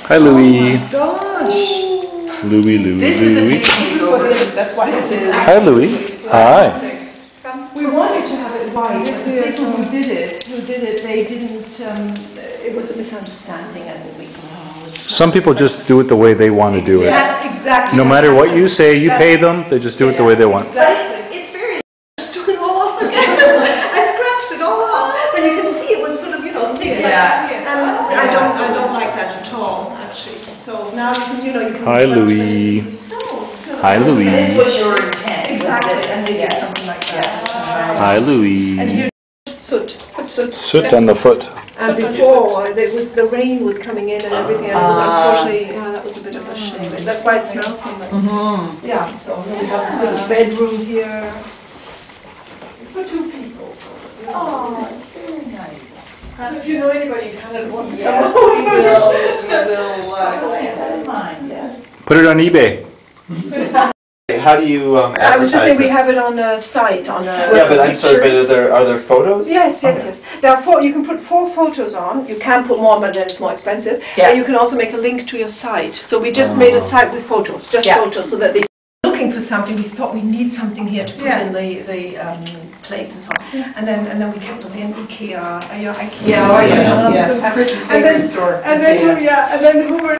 Hi, Louis. Oh my gosh. Louis. This is a big takeover. That's why this is. Hi, Louis. Hi. We wanted to have it right, but the people who did it, they didn't, it was a misunderstanding and we... Some people just do it the way they want to do it. That's exactly. No matter what you say, you pay them, they just do it the way they want. But it's very... Just took it all off again. I scratched it all off. But you can see it was sort of, thick. Yeah. And I don't like that at all, actually. So now you can... Hi, Louis. Hi, Louis. This was your intent. Exactly. And they did something like that. Hi, Louis. And here, soot. Soot on the foot. And before, the rain was coming in and everything, and it was unfortunately, that was a bit of a shame. That's why it smells so much. Yeah, so we have this little bedroom here. It's for 2 people. Oh, it's very nice. If you know anybody who kind of wants to Yes, come we over. will bear that in mind, yes. Put it on eBay. How do you advertise I was just saying we it? have it on a site, on a... Yeah, but I'm sorry, but are there photos? Yes. There are 4. You can put 4 photos on. You can put more, but then it's more expensive. Yeah. And you can also make a link to your site. So we just made a site with photos, just photos, so that they looking for something. We thought we need something here to put in the plates and so on. And then we kept it in IKEA. IKEA. Yes. Chris's favorite store. And then who were